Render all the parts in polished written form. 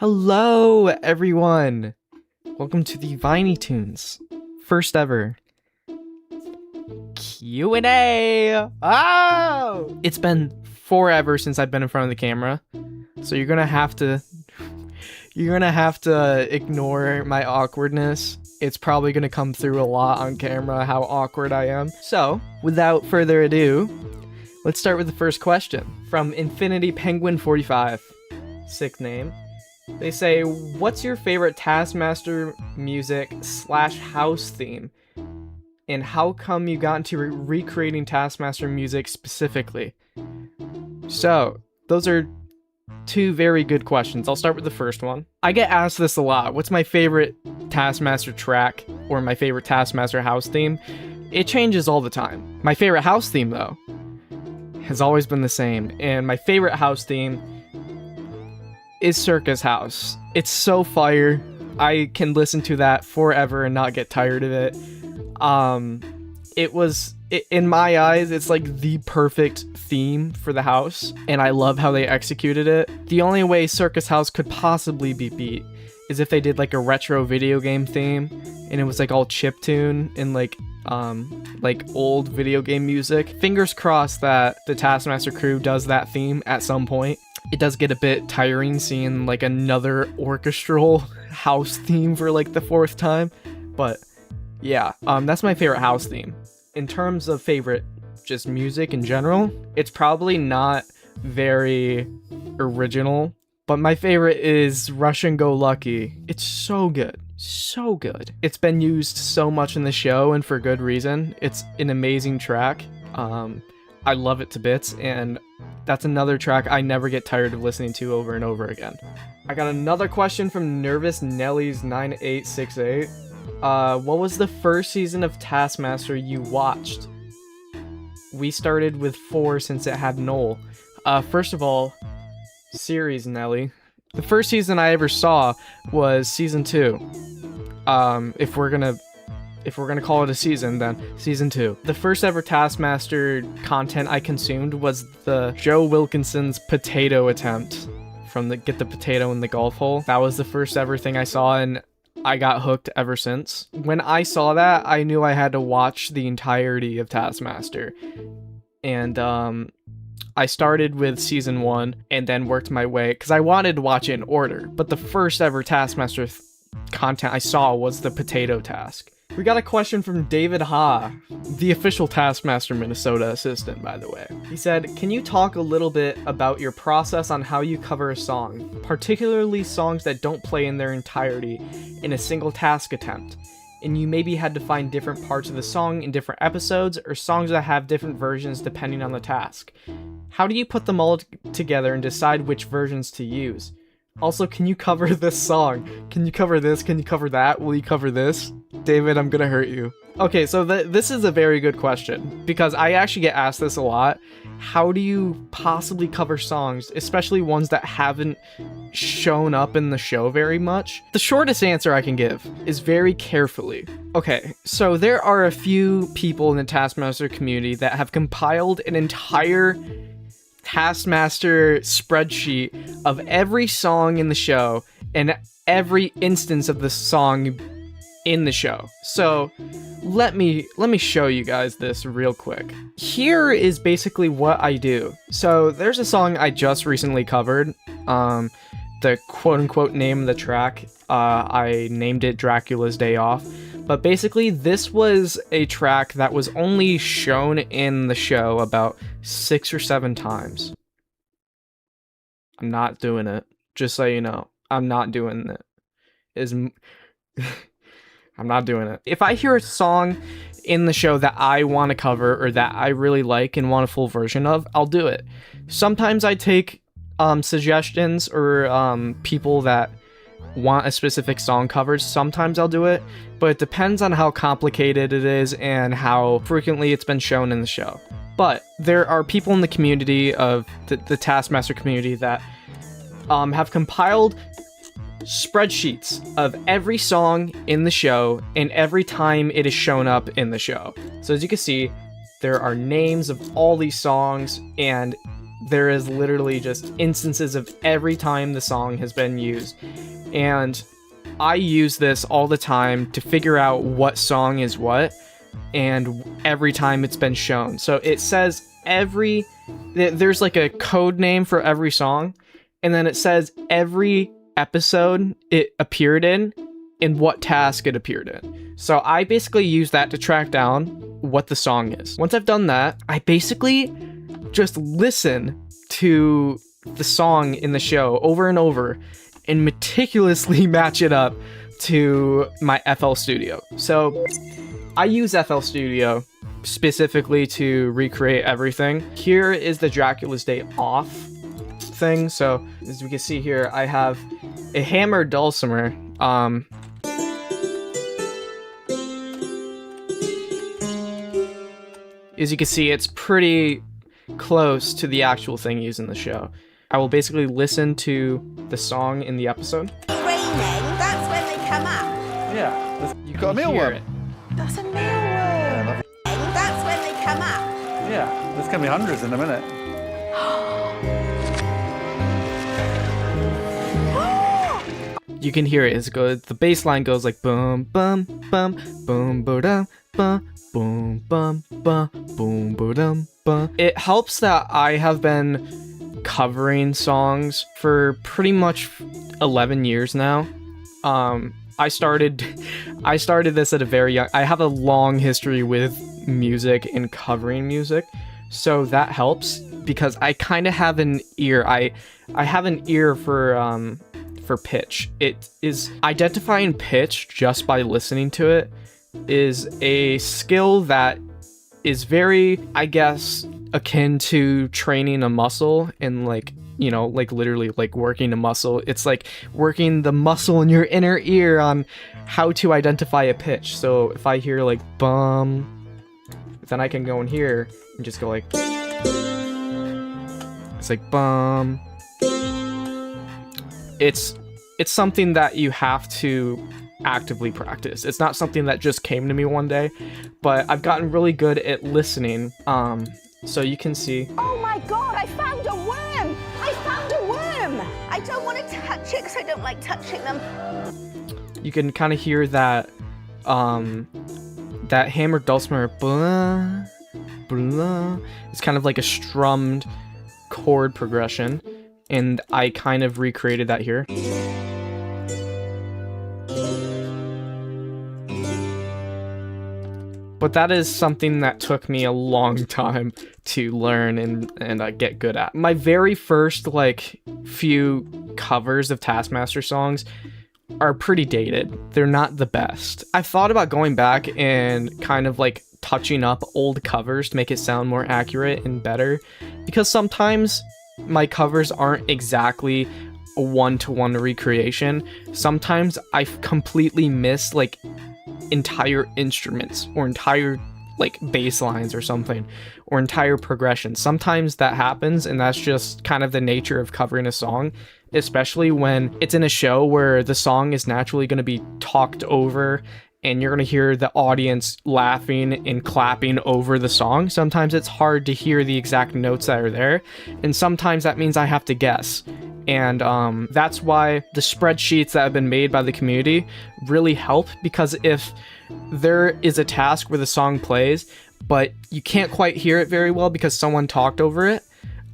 Hello, everyone! Welcome to the vineytunes, first ever Q&A! Oh! It's been forever since I've been in front of the camera, so you're gonna have to ignore my awkwardness. It's probably gonna come through a lot on camera how awkward I am. So, without further ado, let's start with the first question from Infinity Penguin 45. Sick name. They say, what's your favorite Taskmaster music / house theme? And how come you got into recreating Taskmaster music specifically? So, those are two very good questions. I'll start with the first one. I get asked this a lot. What's my favorite Taskmaster track or my favorite Taskmaster house theme? It changes all the time. My favorite house theme, though, has always been the same. And my favorite house theme is Circus House. It's so fire. I can listen to that forever and not get tired of it. In my eyes, it's like the perfect theme for the house, and I love how they executed it. The only way Circus House could possibly be beat is if they did like a retro video game theme, and it was like all chiptune and like old video game music. Fingers crossed that the Taskmaster crew does that theme at some point. It does get a bit tiring seeing like another orchestral house theme for like the fourth time, but yeah, that's my favorite house theme. In terms of favorite just music in general, it's probably not very original, but my favorite is Russian Go Lucky. It's so good. So good. It's been used so much in the show and for good reason. It's an amazing track. I love it to bits, and that's another track I never get tired of listening to over and over again. I got another question from Nervous Nelly's 9868. What was the first season of Taskmaster you watched? We started with 4 since it had Noel. First of all, series Nelly. The first season I ever saw was season 2. If we're gonna call it a season, then season 2. The first ever Taskmaster content I consumed was the Joe Wilkinson's potato attempt from the Get the Potato in the Golf Hole. That was the first ever thing I saw, and I got hooked ever since. When I saw that, I knew I had to watch the entirety of Taskmaster. And I started with season 1 and then worked my way, because I wanted to watch it in order. But the first ever Taskmaster content I saw was the potato task. We got a question from David Ha, the official Taskmaster Minnesota assistant, by the way. He said, can you talk a little bit about your process on how you cover a song, particularly songs that don't play in their entirety in a single task attempt, and you maybe had to find different parts of the song in different episodes, or songs that have different versions depending on the task? How do you put them all together and decide which versions to use? Also, can you cover this song? Can you cover this? Can you cover that? Will you cover this? David, I'm gonna hurt you. Okay, so this is a very good question, because I actually get asked this a lot. How do you possibly cover songs, especially ones that haven't shown up in the show very much? The shortest answer I can give is very carefully. Okay, so there are a few people in the Taskmaster community that have compiled an entire Taskmaster spreadsheet of every song in the show and every instance of the song in the show. So let me show you guys this real quick. Here is basically what I do. So there's a song I just recently covered. The quote-unquote name of the track, I named it Dracula's Day Off. But basically, this was a track that was only shown in the show about 6 or 7 times. I'm not doing it. Just so you know, I'm not doing it. I'm not doing it. If I hear a song in the show that I want to cover or that I really like and want a full version of, I'll do it. Sometimes I take suggestions or people that want a specific song covered. Sometimes I'll do it, but it depends on how complicated it is and how frequently it's been shown in the show. But there are people in the community of the Taskmaster community that have compiled spreadsheets of every song in the show and every time it is shown up in the show. So as you can see, there are names of all these songs, and there is literally just instances of every time the song has been used. And I use this all the time to figure out what song is what, and every time it's been shown. So it says there's like a code name for every song, and then it says every episode it appeared in what task it appeared in. So I basically use that to track down what the song is. Once I've done that, I basically just listen to the song in the show over and over and meticulously match it up to my FL Studio. So I use FL Studio specifically to recreate everything. Here is the Dracula's Day Off thing. So as we can see here, I have a hammered dulcimer. As you can see, it's pretty close to the actual thing used in the show. I will basically listen to the song in the episode. Raining, that's when they come up. Yeah, You got a can hear mealworm. it. That's a mealworm. That's when they come up. Yeah, there's gonna be hundreds in a minute. You can hear it. It's good. The bass line goes like boom, bum, bum, boom, ba-dum, bum, boom, bum, bum, boom, ba-dum, bum. It helps that I have been covering songs for pretty much 11 years now. I started this at a very young. I have a long history with music and covering music, so that helps because I kind of have an ear. I have an ear for pitch. It is identifying pitch just by listening to it is a skill that is very, I guess, akin to training a muscle and like, you know, like literally like working a muscle. It's like working the muscle in your inner ear on how to identify a pitch. So if I hear like bum, then I can go in here and just go like, it's like bum. It's something that you have to actively practice. It's not something that just came to me one day, but I've gotten really good at listening. So you can see. Oh my god, I found a worm! I found a worm! I don't want to touch it because I don't like touching them. You can kind of hear that that hammered dulcimer blah, blah. It's kind of like a strummed chord progression, and I kind of recreated that here. But that is something that took me a long time to learn and get good at. My very first like few covers of Taskmaster songs are pretty dated. They're not the best. I've thought about going back and kind of like touching up old covers to make it sound more accurate and better, because sometimes my covers aren't exactly a one-to-one recreation. Sometimes I completely miss like entire instruments or entire like bass lines or something, or entire progressions. Sometimes that happens, and that's just kind of the nature of covering a song, especially when it's in a show where the song is naturally going to be talked over and you're going to hear the audience laughing and clapping over the song. Sometimes it's hard to hear the exact notes that are there, and sometimes that means I have to guess. And that's why the spreadsheets that have been made by the community really help, because if there is a task where the song plays, but you can't quite hear it very well because someone talked over it,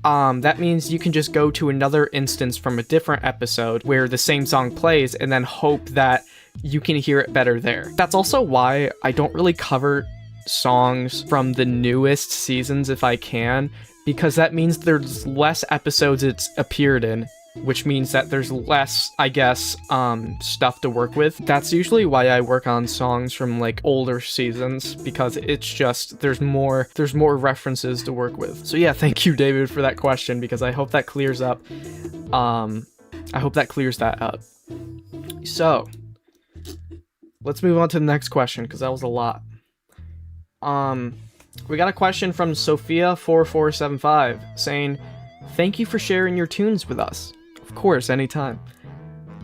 that means you can just go to another instance from a different episode where the same song plays and then hope that you can hear it better there. That's also why I don't really cover songs from the newest seasons if I can, because that means there's less episodes it's appeared in, which means that there's less, I guess, stuff to work with. That's usually why I work on songs from like older seasons, because it's just there's more references to work with. So yeah, thank you, David, for that question, because I hope that clears up. I hope that clears that up. So let's move on to the next question, because that was a lot. We got a question from Sophia4475 saying, "Thank you for sharing your tunes with us." Of course, anytime.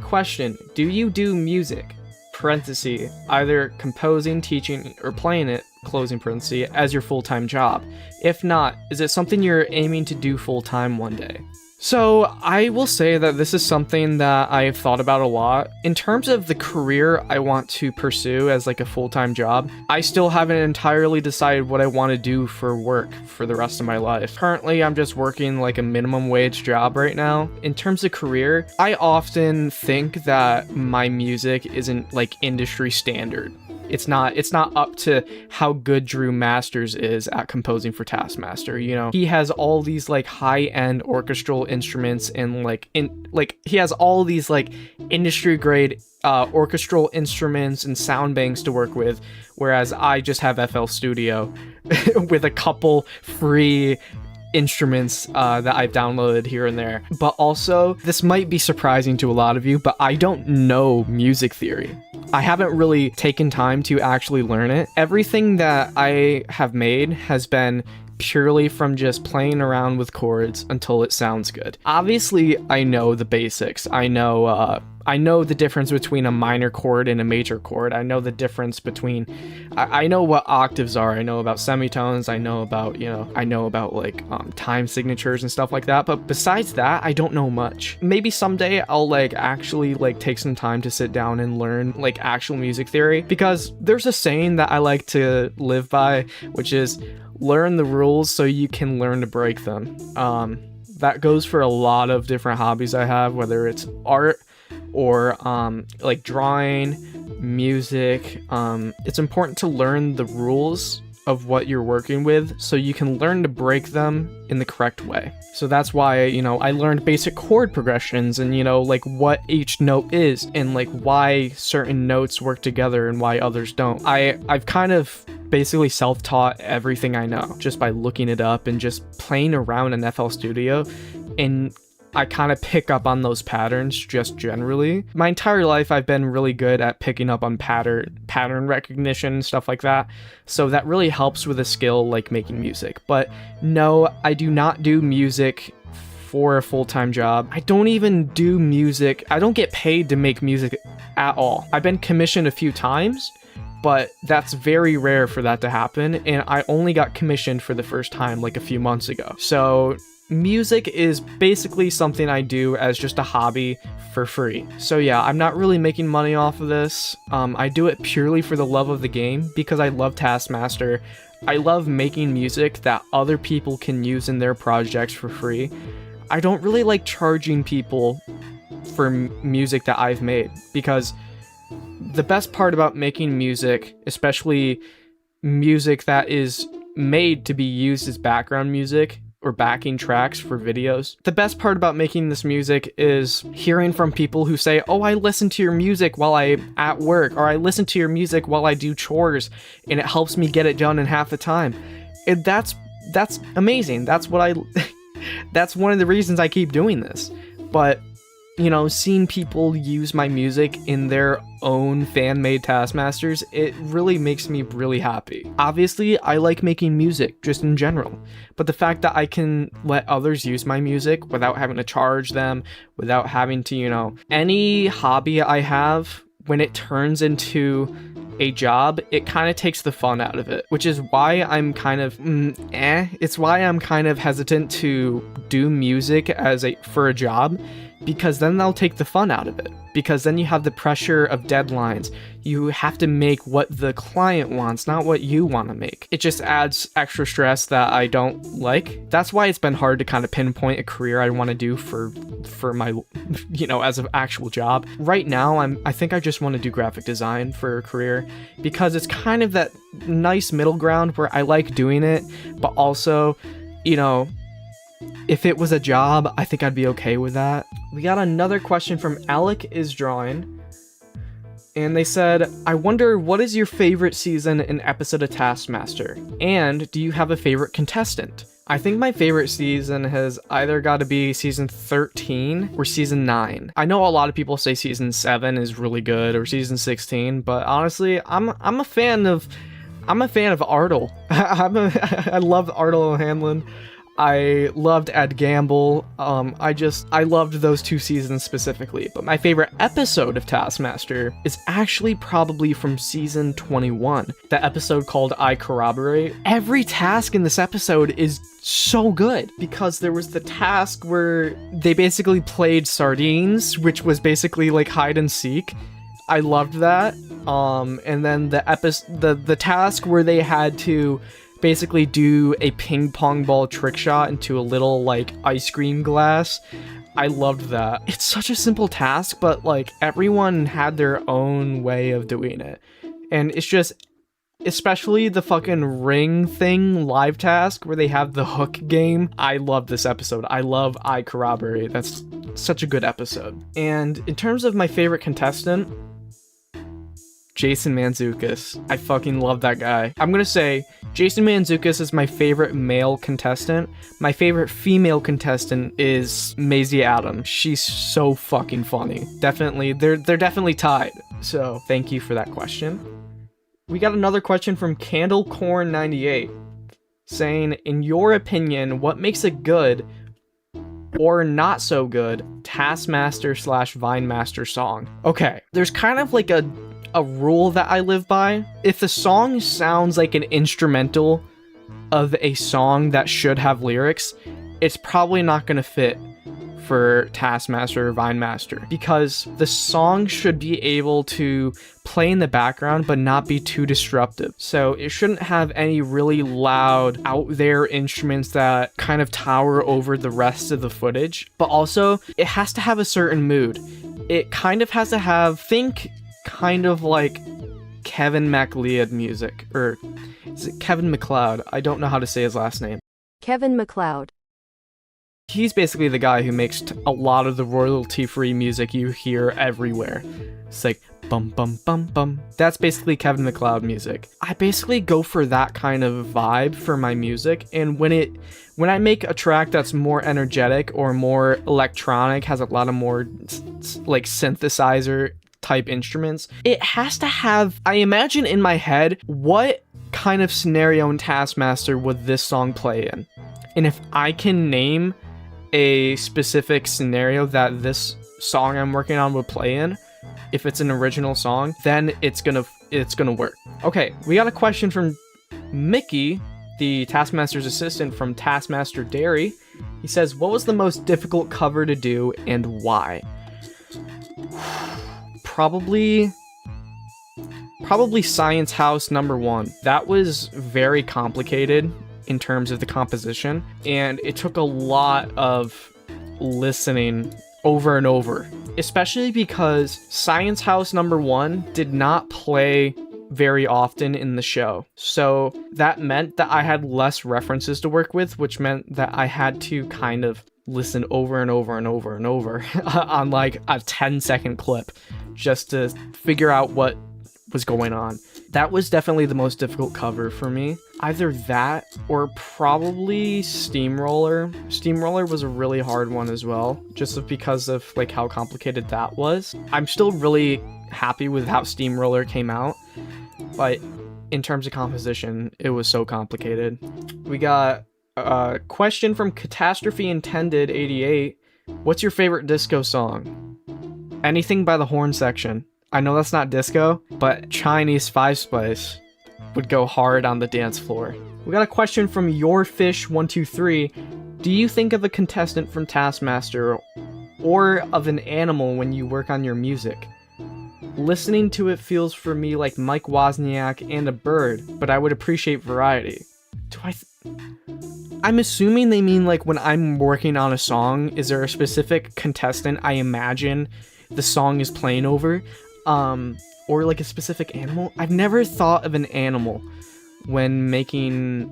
Question: do you do music? parenthesis, either composing, teaching, or playing it, closing parenthesis, as your full-time job? If not, is it something you're aiming to do full-time one day? So I will say that this is something that I've thought about a lot. In terms of the career I want to pursue as like a full-time job, I still haven't entirely decided what I want to do for work for the rest of my life. Currently, I'm just working like a minimum wage job right now. In terms of career, I often think that my music isn't like industry standard. It's not up to how good Drew Masters is at composing for Taskmaster. You know, he has all these like high-end orchestral instruments and he has all these like industry grade orchestral instruments and sound banks to work with, whereas I just have FL Studio with a couple free instruments that I've downloaded here and there. But also, this might be surprising to a lot of you, but I don't know music theory. I haven't really taken time to actually learn it. Everything that I have made has been purely from just playing around with chords until it sounds good. Obviously, I know the basics. I know the difference between a minor chord and a major chord. I know the difference between, I know what octaves are. I know about semitones. I know about like time signatures and stuff like that. But besides that, I don't know much. Maybe someday I'll like actually like take some time to sit down and learn like actual music theory, because there's a saying that I like to live by, which is learn the rules so you can learn to break them. That goes for a lot of different hobbies I have, whether it's art or like drawing, music. It's important to learn the rules of what you're working with so you can learn to break them in the correct way. So that's why, you know, I learned basic chord progressions and, you know, like what each note is and like why certain notes work together and why others don't. I've kind of basically self-taught everything I know just by looking it up and just playing around in FL Studio, and I kind of pick up on those patterns just generally. My entire life, I've been really good at picking up on pattern recognition, stuff like that. So that really helps with a skill like making music. But no, I do not do music for a full-time job. I don't even do music. I don't get paid to make music at all. I've been commissioned a few times, but that's very rare for that to happen. And I only got commissioned for the first time like a few months ago. So music is basically something I do as just a hobby for free. So yeah, I'm not really making money off of this. I do it purely for the love of the game because I love Taskmaster. I love making music that other people can use in their projects for free. I don't really like charging people for music that I've made, because the best part about making music, especially music that is made to be used as background music or backing tracks for videos, the best part about making this music is hearing from people who say, oh, I listen to your music while I'm at work, or I listen to your music while I do chores, and it helps me get it done in half the time. And that's amazing. That's what that's one of the reasons I keep doing this. But, you know, seeing people use my music in their own fan-made Taskmasters, it really makes me really happy. Obviously, I like making music just in general, but the fact that I can let others use my music without having to charge them, without having to, you know, any hobby I have, when it turns into a job, it kind of takes the fun out of it, which is why I'm kind of it's why I'm kind of hesitant to do music for a job, because then they'll take the fun out of it, because then you have the pressure of deadlines. You have to make what the client wants, not what you want to make. It just adds extra stress that I don't like. That's why it's been hard to kind of pinpoint a career I want to do for my, you know, as an actual job. Right now, I think I just want to do graphic design for a career, because it's kind of that nice middle ground where I like doing it, but also, you know, if it was a job, I think I'd be okay with that. We got another question from Alec is Drawing, and they said, I wonder, what is your favorite season and episode of Taskmaster? And do you have a favorite contestant? I think my favorite season has either got to be season 13 or season 9. I know a lot of people say season 7 is really good, or season 16, but honestly, I'm a fan of Artle. I love Artle O'Hanlon. I loved Ed Gamble. I loved those 2 seasons specifically. But my favorite episode of Taskmaster is actually probably from season 21. The episode called I Corroborate. Every task in this episode is so good because there was the task where they basically played sardines, which was basically like hide and seek. I loved that. And then the task where they had to basically do a ping pong ball trick shot into a little like ice cream glass. I loved that. It's such a simple task, but like everyone had their own way of doing it. And it's just, especially the fucking ring thing live task where they have the hook game. I love this episode. I love I Corroborate. That's such a good episode. And in terms of my favorite contestant, Jason Mantzoukas. I fucking love that guy. I'm gonna say Jason Mantzoukas is my favorite male contestant. My favorite female contestant is Maisie Adams. She's so fucking funny. Definitely, they're definitely tied. So thank you for that question. We got another question from Candlecorn98 saying, in your opinion, what makes a good or not so good Taskmaster / Vinemaster song? Okay, there's kind of like a rule that I live by. If the song sounds like an instrumental of a song that should have lyrics, it's probably not going to fit for Taskmaster or Vinemaster, because the song should be able to play in the background but not be too disruptive. So it shouldn't have any really loud out there instruments that kind of tower over the rest of the footage, but also it has to have a certain mood. It kind of has to have, think kind of like Kevin MacLeod music, or is it Kevin MacLeod? I don't know how to say his last name. Kevin MacLeod. He's basically the guy who makes a lot of the royalty-free music you hear everywhere. It's like bum bum bum bum. That's basically Kevin MacLeod music. I basically go for that kind of vibe for my music, and when I make a track that's more energetic or more electronic, has a lot of more like synthesizer type instruments, it has to have, I imagine in my head, what kind of scenario in Taskmaster would this song play in? And if I can name a specific scenario that this song I'm working on would play in, if it's an original song, then it's gonna work. Okay, we got a question from Mickey, the Taskmaster's assistant from Taskmaster Dairy. He says, what was the most difficult cover to do and why? Probably Science House #1. That was very complicated in terms of the composition, and it took a lot of listening over and over, especially because Science House #1 did not play very often in the show. So that meant that I had less references to work with, which meant that I had to kind of listen over and over and over and over on like a 10-second clip just to figure out what was going on. That was definitely the most difficult cover for me. Either that or probably Steamroller. Steamroller was a really hard one as well, just because of like how complicated that was. I'm still really happy with how Steamroller came out, but in terms of composition, it was so complicated. We got a question from Catastrophe Intended 88. What's your favorite disco song? Anything by the horn section. I know that's not disco, but Chinese Five Spice would go hard on the dance floor. We got a question from YourFish123. Do you think of a contestant from Taskmaster or of an animal when you work on your music? Listening to it feels for me like Mike Wozniak and a bird, but I would appreciate variety. I'm assuming they mean like when I'm working on a song, is there a specific contestant I imagine the song is playing over? Or like a specific animal? I've never thought of an animal when making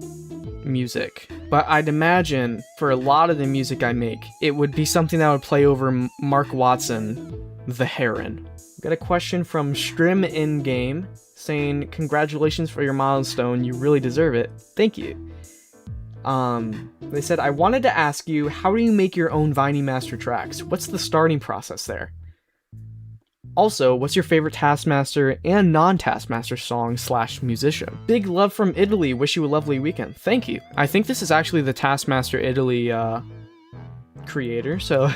music, but I'd imagine for a lot of the music I make, it would be something that would play over Mark Watson, the heron. Got a question from Strim In Game saying, congratulations for your milestone, you really deserve it. Thank you. They said, I wanted to ask you, how do you make your own Viney Master tracks? What's the starting process there? Also, what's your favorite Taskmaster and non-Taskmaster song / musician? Big love from Italy. Wish you a lovely weekend. Thank you. I think this is actually the Taskmaster Italy creator, so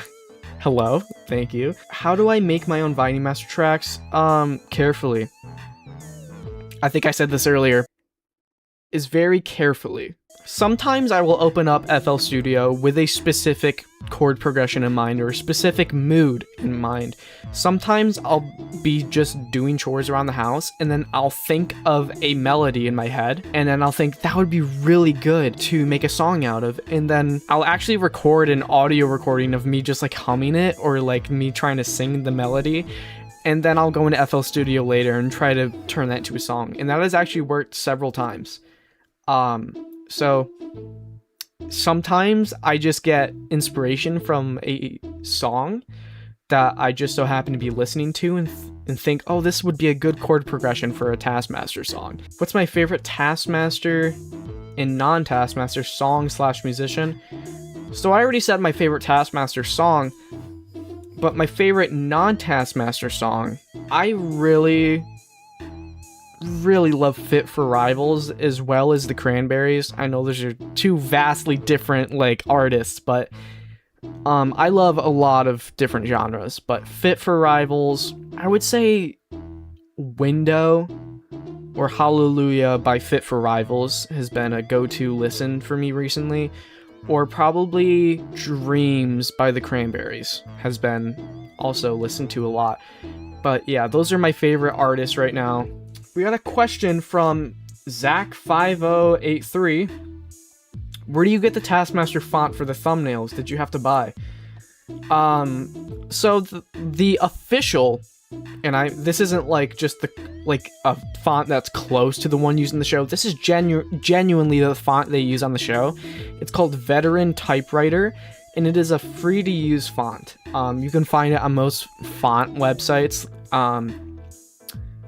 hello. Thank you. How do I make my own vineymaster tracks? Carefully. I think I said this earlier. Is very carefully. Sometimes I will open up FL Studio with a specific chord progression in mind or a specific mood in mind. Sometimes I'll be just doing chores around the house and then I'll think of a melody in my head and then I'll think that would be really good to make a song out of, and then I'll actually record an audio recording of me just like humming it or like me trying to sing the melody, and then I'll go into FL Studio later and try to turn that into a song, and that has actually worked several times. So sometimes I just get inspiration from a song that I just so happen to be listening to and think, oh, this would be a good chord progression for a Taskmaster song. What's my favorite Taskmaster and non-Taskmaster song / musician? So I already said my favorite Taskmaster song, but my favorite non-Taskmaster song, I really love Fit for Rivals as well as the Cranberries. I know those are two vastly different like artists, but I love a lot of different genres. But Fit for Rivals, I would say Window or Hallelujah by Fit for Rivals has been a go-to listen for me recently, or probably Dreams by the Cranberries has been also listened to a lot. But yeah, those are my favorite artists right now. We got a question from Zach5083. Where do you get the Taskmaster font for the thumbnails? Did you have to buy? So the official, and this isn't like just a font that's close to the one used in the show. This is genuinely the font they use on the show. It's called Veteran Typewriter, and it is a free to use font. You can find it on most font websites.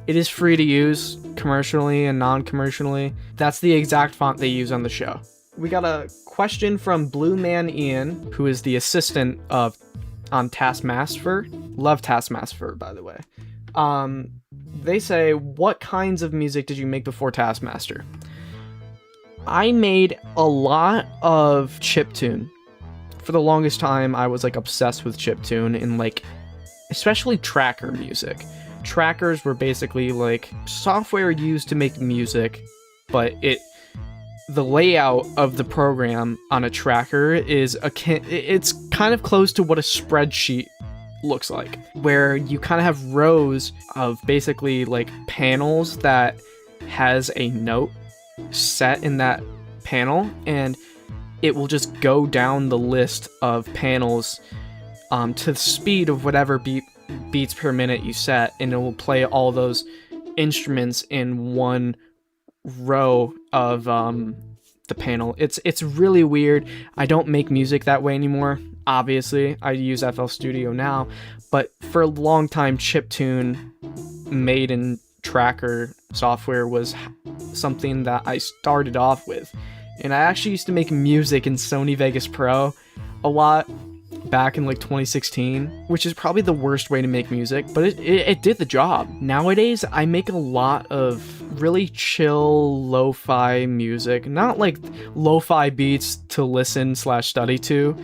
It is free to use commercially and non-commercially. That's the exact font they use on the show. We got a question from Blue Man Ian, who is the assistant on Taskmaster. Love Taskmaster, by the way. They say, what kinds of music did you make before Taskmaster? I made a lot of chiptune. For the longest time, I was like obsessed with chiptune and like, especially tracker music. Trackers were basically like software used to make music, but the layout of the program on a tracker is it's kind of close to what a spreadsheet looks like, where you kind of have rows of basically like panels that has a note set in that panel, and it will just go down the list of panels to the speed of whatever beats per minute you set, and it will play all those instruments in one row of the panel. It's really weird. I don't make music that way anymore. Obviously, I use FL Studio now, but for a long time, chiptune made in tracker software was something that I started off with. And I actually used to make music in Sony Vegas Pro a lot back in like 2016, which is probably the worst way to make music, but it did the job. Nowadays, I make a lot of really chill lo-fi music, not like lo-fi beats to listen / study to,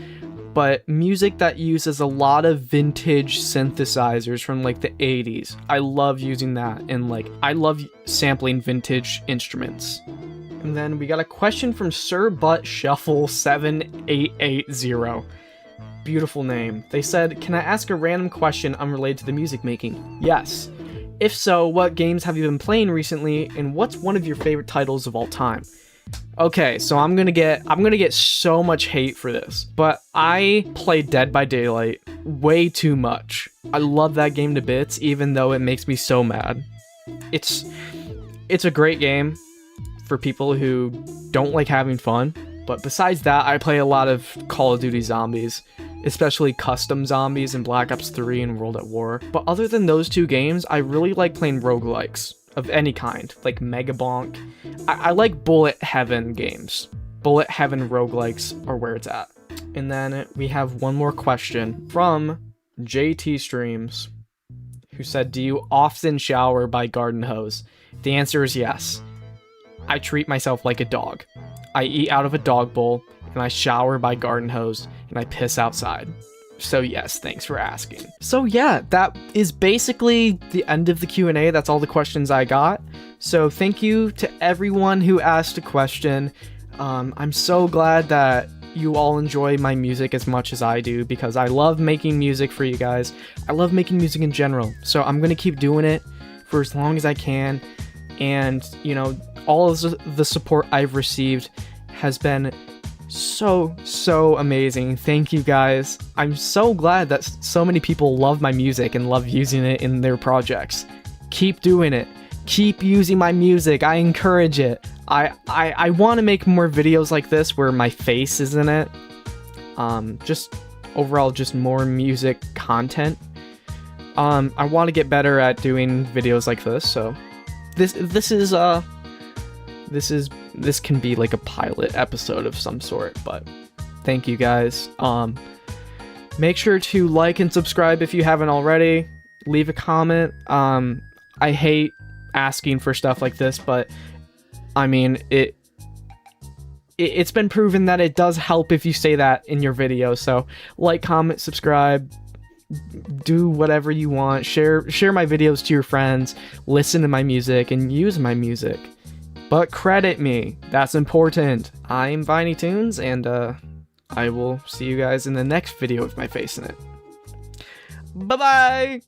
but music that uses a lot of vintage synthesizers from like the 80s. I love using that, and like I love sampling vintage instruments. And then we got a question from Sir Butt Shuffle 7880. Beautiful name. They said, can I ask a random question unrelated to the music making? Yes. If so, what games have you been playing recently, and what's one of your favorite titles of all time? Okay, so I'm gonna get so much hate for this, but I play Dead by Daylight way too much. I love that game to bits, even though it makes me so mad. It's a great game for people who don't like having fun, but besides that, I play a lot of Call of Duty Zombies, especially custom zombies in Black Ops 3 and World at War. But other than those two games, I really like playing roguelikes of any kind, like Mega Bonk. I like Bullet Heaven games. Bullet Heaven roguelikes are where it's at. And then we have one more question from JT Streams. who said, do you often shower by garden hose? The answer is yes. I treat myself like a dog. I eat out of a dog bowl, and I shower by garden hose, and I piss outside. So yes, thanks for asking. So yeah, that is basically the end of the Q&A. That's all the questions I got. So thank you to everyone who asked a question. I'm so glad that you all enjoy my music as much as I do, because I love making music for you guys. I love making music in general. So I'm going to keep doing it for as long as I can. And, you know, all of the support I've received has been so amazing. Thank you guys. I'm so glad that so many people love my music and love using it in their projects. Keep doing it. Keep using my music. I encourage it. I want to make more videos like this where my face is in it. Just overall, just more music content. I want to get better at doing videos like this. So this can be like a pilot episode of some sort, but thank you guys. Make sure to like and subscribe if you haven't already. Leave a comment. I hate asking for stuff like this, but I mean, it's been proven that it does help if you say that in your video. So like, comment, subscribe, do whatever you want. Share my videos to your friends, listen to my music, and use my music. But credit me. That's important. I'm vineytunes, and I will see you guys in the next video with my face in it. Bye-bye!